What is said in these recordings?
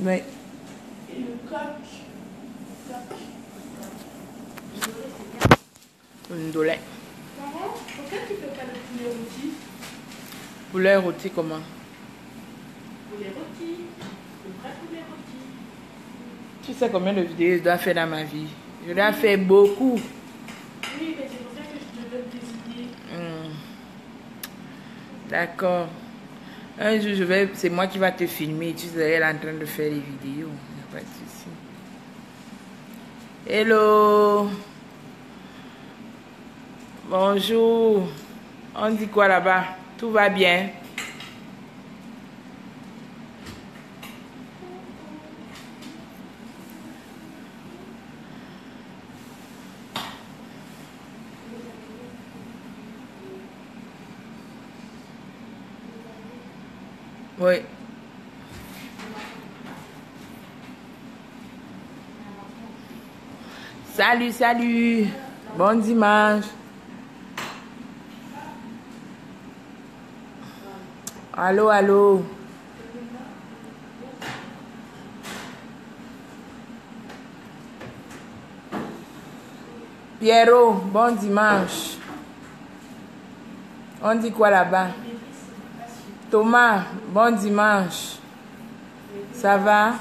Oui. Et le coq. Ndolé. Maman, pourquoi tu fais pas le poulet rôti? Poulet rôti comment? Poulet rôti. Le vrai poulet rôti. Tu sais combien de vidéos je dois faire dans ma vie? Je dois faire beaucoup. Oui, mais c'est pour ça que je te donne des idées. D'accord. Un jour, c'est moi qui va te filmer. Tu seras elle en train de faire les vidéos. Il n'y a pas de souci. Hello. Bonjour. On dit quoi là-bas? Tout va bien? Oui. Salut, salut. Bon dimanche. Allô, allô. Pierrot, bon dimanche. On dit quoi là-bas? Thomas, bon dimanche. Ça va?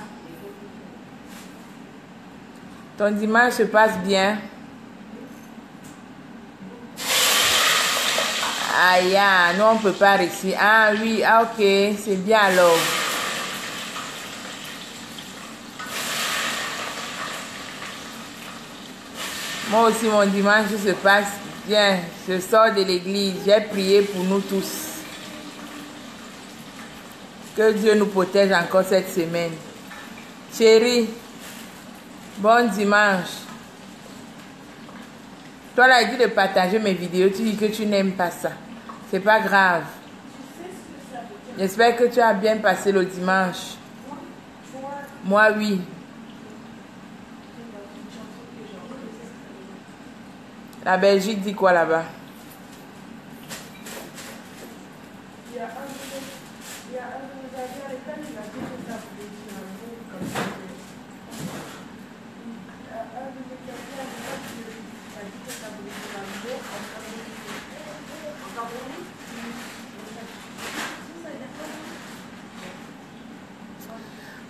Ton dimanche se passe bien? Ah, yeah, nous on prépare ici. Ah oui, ah, ok, c'est bien alors. Moi aussi, mon dimanche se passe bien. Je sors de l'église. J'ai prié pour nous tous. Que Dieu nous protège encore cette semaine. Chérie, bon dimanche. Toi, là, il dit de partager mes vidéos. Tu dis que tu n'aimes pas ça. C'est pas grave. J'espère que tu as bien passé le dimanche. Moi, oui. La Belgique dit quoi là-bas?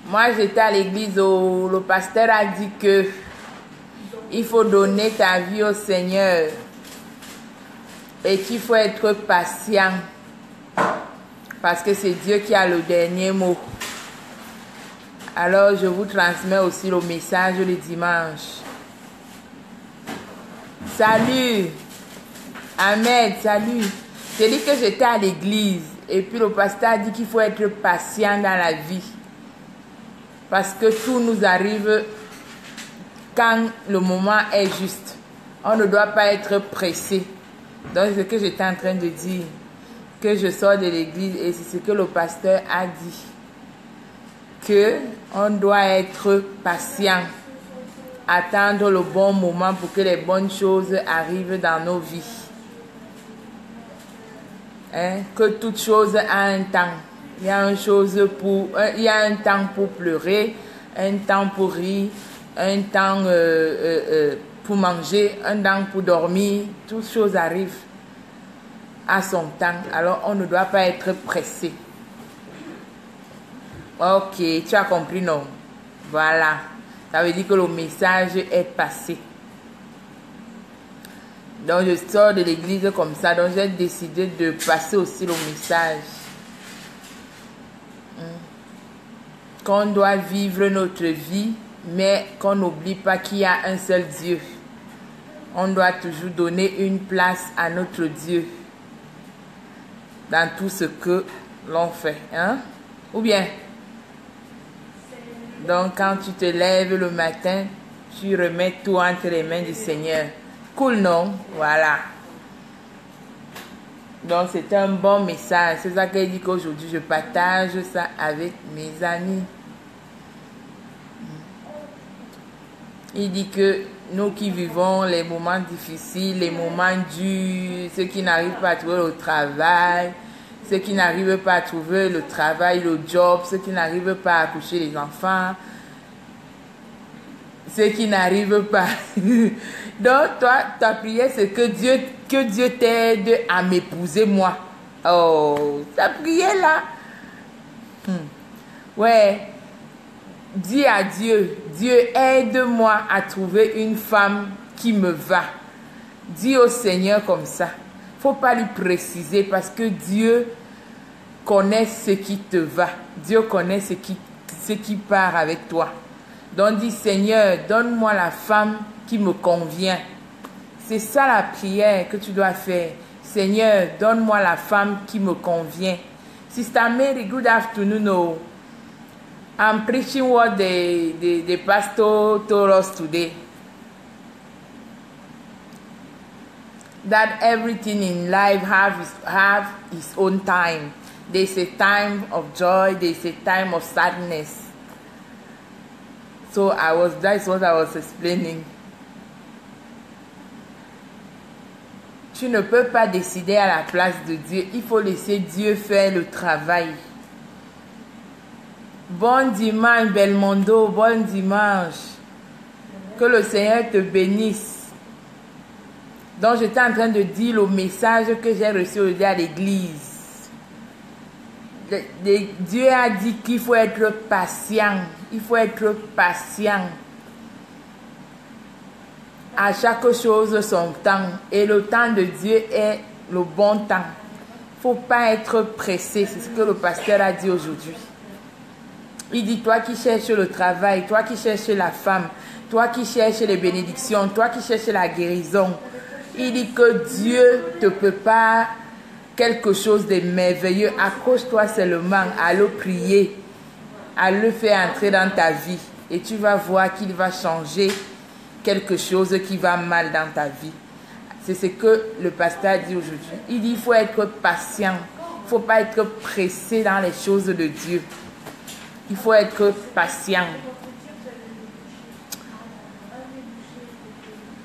Moi, j'étais à l'église où le pasteur a dit que il faut donner ta vie au Seigneur et qu'il faut être patient parce que c'est Dieu qui a le dernier mot. Alors, je vous transmets aussi le message le dimanche. Salut! Ahmed, salut! J'ai dit que j'étais à l'église et puis le pasteur a dit qu'il faut être patient dans la vie. Parce que tout nous arrive quand le moment est juste. On ne doit pas être pressé. Donc, c'est ce que j'étais en train de dire. Que je sors de l'église et c'est ce que le pasteur a dit. Que on doit être patient. Attendre le bon moment pour que les bonnes choses arrivent dans nos vies. Hein? Que toute chose a un temps. Il y a un temps pour pleurer, un temps pour rire, un temps pour manger, un temps pour dormir. Toutes choses arrivent à son temps. Alors, on ne doit pas être pressé. Ok, tu as compris, non? Voilà. Ça veut dire que le message est passé. Donc, je sors de l'église comme ça. Donc, j'ai décidé de passer aussi le message. Qu'on doit vivre notre vie, mais qu'on n'oublie pas qu'il y a un seul Dieu. On doit toujours donner une place à notre Dieu dans tout ce que l'on fait. Hein? Ou bien, donc quand tu te lèves le matin, tu remets tout entre les mains du Seigneur. Cool, non? Voilà. Donc, c'est un bon message. C'est ça qu'elle dit qu'aujourd'hui, je partage ça avec mes amis. Il dit que nous qui vivons les moments difficiles, les moments durs, ceux qui n'arrivent pas à trouver le travail, ceux qui n'arrivent pas à trouver le travail, le job, ceux qui n'arrivent pas à accoucher les enfants, ceux qui n'arrivent pas. Donc, toi, ta prière, c'est que Dieu t'aide à m'épouser, moi. Oh, ta prière là. Ouais. Dis à Dieu, Dieu, aide-moi à trouver une femme qui me va. Dis au Seigneur comme ça. Faut pas lui préciser parce que Dieu connaît ce qui te va. Dieu connaît ce qui part avec toi. Donc dis, Seigneur, donne-moi la femme qui me convient. C'est ça la prière que tu dois faire. Seigneur, donne-moi la femme qui me convient. Sister Mary, good afternoon. Oh. I'm preaching what the pastor told us today. That everything in life have its own time. There's a time of joy, there's a time of sadness. So that's what I was explaining. Tu ne peux pas décider à la place de Dieu. Il faut laisser Dieu faire le travail. Bon dimanche, Belmondo. Bon dimanche. Que le Seigneur te bénisse. Donc, j'étais en train de dire le message que j'ai reçu aujourd'hui à l'église. Dieu a dit qu'il faut être patient. Il faut être patient. À chaque chose son temps. Et le temps de Dieu est le bon temps. Il ne faut pas être pressé. C'est ce que le pasteur a dit aujourd'hui. Il dit, toi qui cherches le travail, toi qui cherches la femme, toi qui cherches les bénédictions, toi qui cherches la guérison. Il dit que Dieu te prépare quelque chose de merveilleux. Accroche-toi seulement à le prier, à le faire entrer dans ta vie. Et tu vas voir qu'il va changer quelque chose qui va mal dans ta vie. C'est ce que le pasteur dit aujourd'hui. Il dit, il faut être patient. Il ne faut pas être pressé dans les choses de Dieu. Il faut être patient.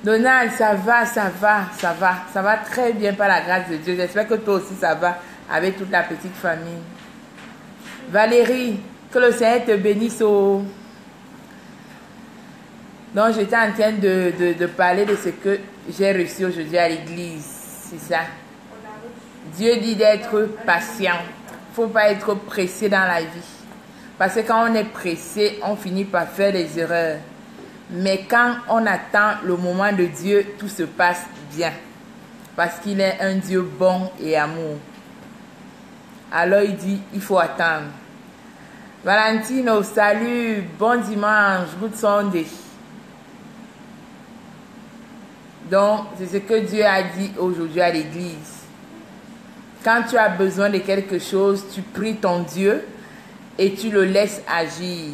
Donald, ça va très bien par la grâce de Dieu. J'espère que toi aussi ça va avec toute la petite famille. Valérie, que le Seigneur te bénisse. Donc j'étais en train de parler de ce que j'ai reçu aujourd'hui à l'église. C'est ça. Dieu dit d'être patient. Il ne faut pas être pressé dans la vie. Parce que quand on est pressé, on finit par faire des erreurs. Mais quand on attend le moment de Dieu, tout se passe bien. Parce qu'il est un Dieu bon et amour. Alors il dit, il faut attendre. Valentino, salut, bon dimanche, good Sunday. Donc, c'est ce que Dieu a dit aujourd'hui à l'église. Quand tu as besoin de quelque chose, tu pries ton Dieu et tu le laisses agir.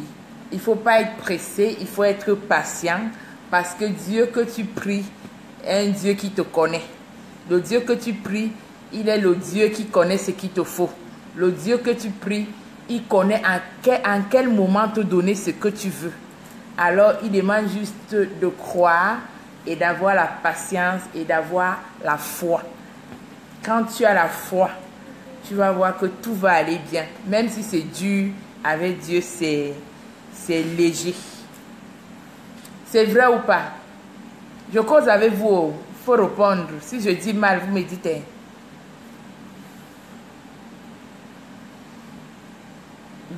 Il ne faut pas être pressé, il faut être patient parce que Dieu que tu pries est un Dieu qui te connaît. Le Dieu que tu pries, il est le Dieu qui connaît ce qu'il te faut. Le Dieu que tu pries, il connaît en quel moment te donner ce que tu veux. Alors, il demande juste de croire et d'avoir la patience et d'avoir la foi. Quand tu as la foi, tu vas voir que tout va aller bien. Même si c'est dur, avec Dieu, c'est léger. C'est vrai ou pas? Je cause avec vous. Il faut répondre. Si je dis mal, vous me dites.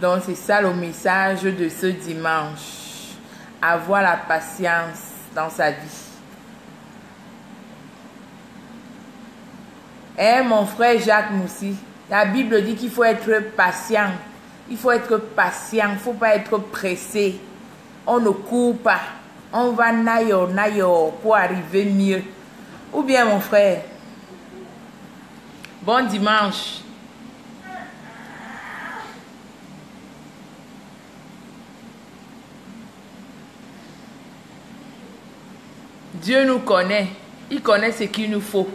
Donc, c'est ça le message de ce dimanche. Avoir la patience dans sa vie. Mon frère Jacques Moussi, la Bible dit qu'il faut être patient. Il faut être patient. Il ne faut pas être pressé. On ne court pas. On va naïo pour arriver mieux. Ou bien, mon frère? Bon dimanche. Dieu nous connaît. Il connaît ce qu'il nous faut.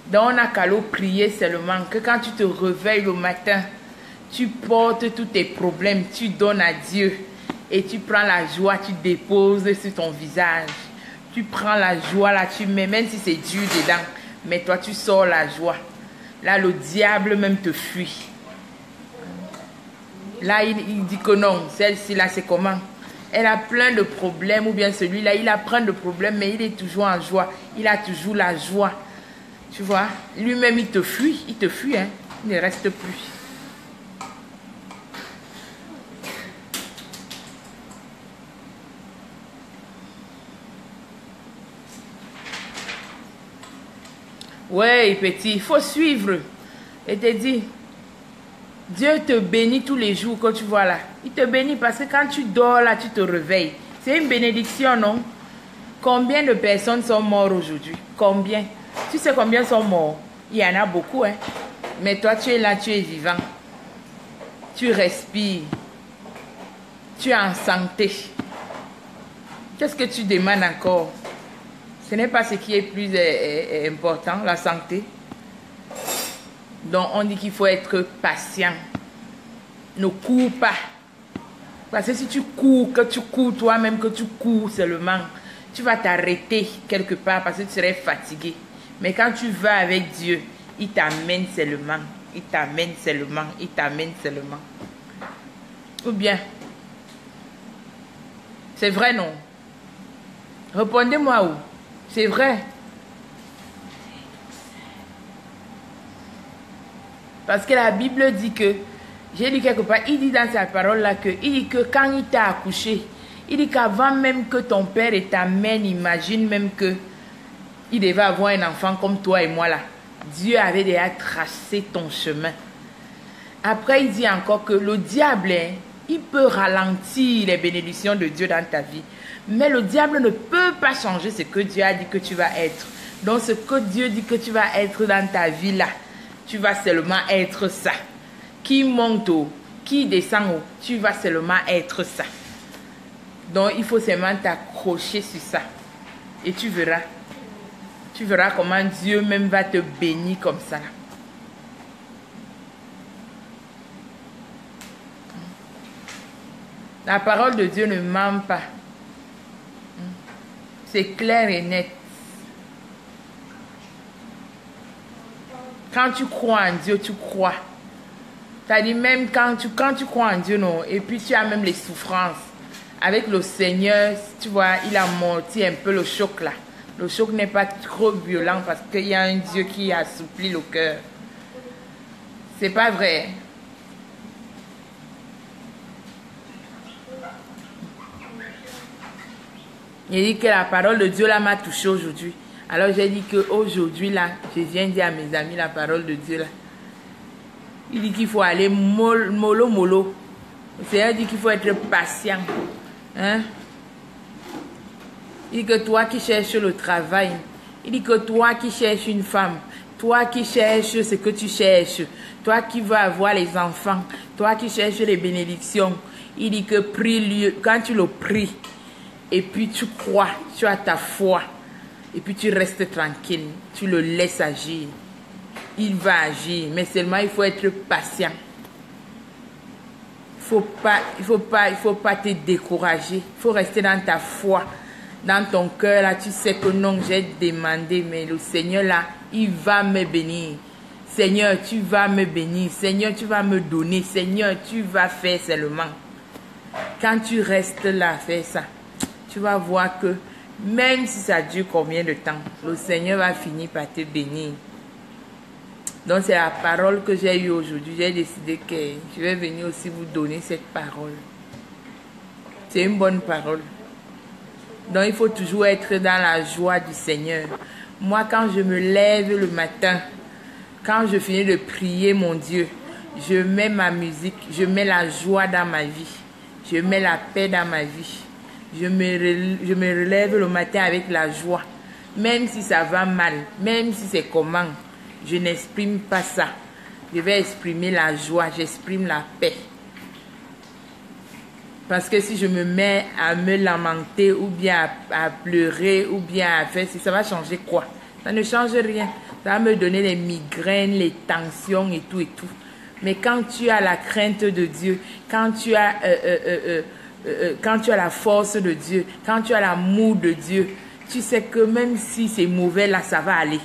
Donc, on n'a qu'à le prier seulement. Que quand tu te réveilles le matin, tu portes tous tes problèmes, tu donnes à Dieu. Et tu prends la joie, tu déposes sur ton visage. Tu prends la joie là, tu mets, même si c'est dur dedans. Mais toi, tu sors la joie. là, le diable même te fuit. Là, il dit que non, celle-ci, là, c'est comment? Elle a plein de problèmes, ou bien celui-là, il a plein de problèmes, mais il est toujours en joie. Il a toujours la joie. Tu vois, lui-même, il te fuit, hein. Il ne reste plus. Oui, petit, il faut suivre. Et te dit, Dieu te bénit tous les jours que tu vois là. Il te bénit parce que quand tu dors là, tu te réveilles. C'est une bénédiction, non? Combien de personnes sont mortes aujourd'hui? Combien? Tu sais combien sont morts? Il y en a beaucoup, hein? Mais toi, tu es là, tu es vivant. Tu respires. Tu es en santé. Qu'est-ce que tu demandes encore? Ce n'est pas ce qui est plus important, la santé. Donc, on dit qu'il faut être patient. Ne cours pas. Parce que si tu cours, que tu cours toi-même, que tu cours seulement, tu vas t'arrêter quelque part parce que tu serais fatigué. Mais quand tu vas avec Dieu, il t'amène seulement. Il t'amène seulement. Il t'amène seulement. Ou bien, c'est vrai, non? Répondez-moi où? C'est vrai. Parce que la Bible dit que, j'ai lu quelque part, il dit dans sa parole là que, il dit que quand il t'a accouché, il dit qu'avant même que ton père et ta mère n'imagine même que il devait avoir un enfant comme toi et moi là. Dieu avait déjà tracé ton chemin. Après, il dit encore que le diable, hein, il peut ralentir les bénédictions de Dieu dans ta vie. Mais le diable ne peut pas changer ce que Dieu a dit que tu vas être. Donc, ce que Dieu dit que tu vas être dans ta vie là, tu vas seulement être ça. Qui monte haut, qui descend haut, tu vas seulement être ça. Donc, il faut seulement t'accrocher sur ça. Et tu verras. Tu verras comment Dieu même va te bénir comme ça. La parole de Dieu ne ment pas. C'est clair et net. Quand tu crois en Dieu, tu crois. C'est-à-dire même quand tu crois en Dieu, non, et puis tu as même les souffrances. Avec le Seigneur, tu vois, il a amorti un peu le choc là. Le choc n'est pas trop violent parce qu'il y a un Dieu qui assouplit le cœur. C'est pas vrai. Il dit que la parole de Dieu là m'a touché aujourd'hui. Alors j'ai dit qu'aujourd'hui là, je viens dire à mes amis la parole de Dieu là. Il dit qu'il faut aller mollo. Le Seigneur dit qu'il faut être patient. Hein? Il dit que toi qui cherches le travail, il dit que toi qui cherches une femme, toi qui cherches ce que tu cherches, toi qui veux avoir les enfants, toi qui cherches les bénédictions, il dit que prie-lui, quand tu le pries, et puis tu crois, tu as ta foi, et puis tu restes tranquille, tu le laisses agir. Il va agir, mais seulement il faut être patient. Il faut pas te décourager. Il faut rester dans ta foi, dans ton cœur là. Tu sais que non, j'ai demandé, mais le Seigneur là, il va me bénir. Seigneur, tu vas me bénir. Seigneur, tu vas me donner. Seigneur, tu vas faire seulement. Quand tu restes là à faire ça, tu vas voir que même si ça dure combien de temps, le Seigneur va finir par te bénir. Donc c'est la parole que j'ai eue aujourd'hui. J'ai décidé que je vais venir aussi vous donner cette parole. C'est une bonne parole. Donc il faut toujours être dans la joie du Seigneur. Moi quand je me lève le matin, quand je finis de prier mon Dieu, je mets ma musique, je mets la joie dans ma vie. Je mets la paix dans ma vie. Je me relève le matin avec la joie. Même si ça va mal, même si c'est comment. Je n'exprime pas ça. Je vais exprimer la joie, j'exprime la paix. Parce que si je me mets à me lamenter ou bien à pleurer ou bien à faire, ça va changer quoi? Ça ne change rien. Ça va me donner les migraines, les tensions et tout et tout. Mais quand tu as la crainte de Dieu, quand tu as la force de Dieu, quand tu as l'amour de Dieu, tu sais que même si c'est mauvais là, ça va aller.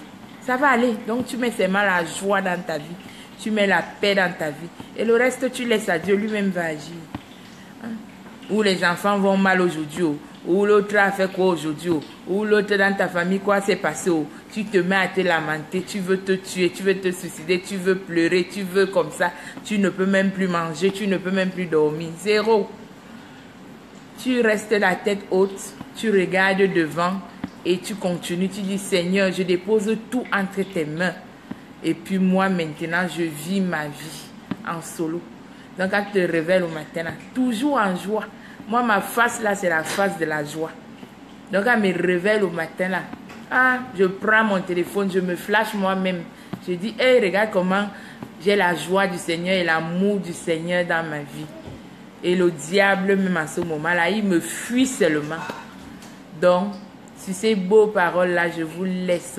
ça va aller. Donc tu mets seulement la joie dans ta vie. Tu mets la paix dans ta vie. Et le reste, tu laisses à Dieu, lui-même va agir. Hein? Ou les enfants vont mal aujourd'hui, ou l'autre a fait quoi aujourd'hui, ou l'autre dans ta famille, quoi s'est passé, tu te mets à te lamenter, tu veux te tuer, tu veux te suicider, tu veux pleurer, tu veux comme ça, tu ne peux même plus manger, tu ne peux même plus dormir. Zéro. Tu restes la tête haute, tu regardes devant et tu continues, tu dis Seigneur, je dépose tout entre tes mains. Et puis moi maintenant, je vis ma vie en solo. Donc quand tu te réveilles au matin, là, toujours en joie. Moi, ma face là, c'est la face de la joie. Donc quand je me réveille au matin là, je prends mon téléphone, je me flash moi-même. Je dis, hey, regarde comment j'ai la joie du Seigneur et l'amour du Seigneur dans ma vie. Et le diable, même à ce moment-là, il me fuit seulement. Donc, sur ces beaux paroles-là, je vous laisse.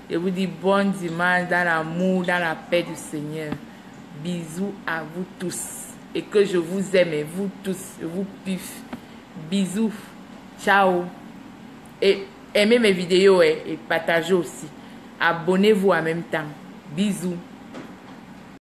Je vous dis bon dimanche dans l'amour, dans la paix du Seigneur. Bisous à vous tous. Et que je vous aime, et vous tous, je vous piffe. Bisous. Ciao. Et aimez mes vidéos et partagez aussi. Abonnez-vous en même temps. Bisous.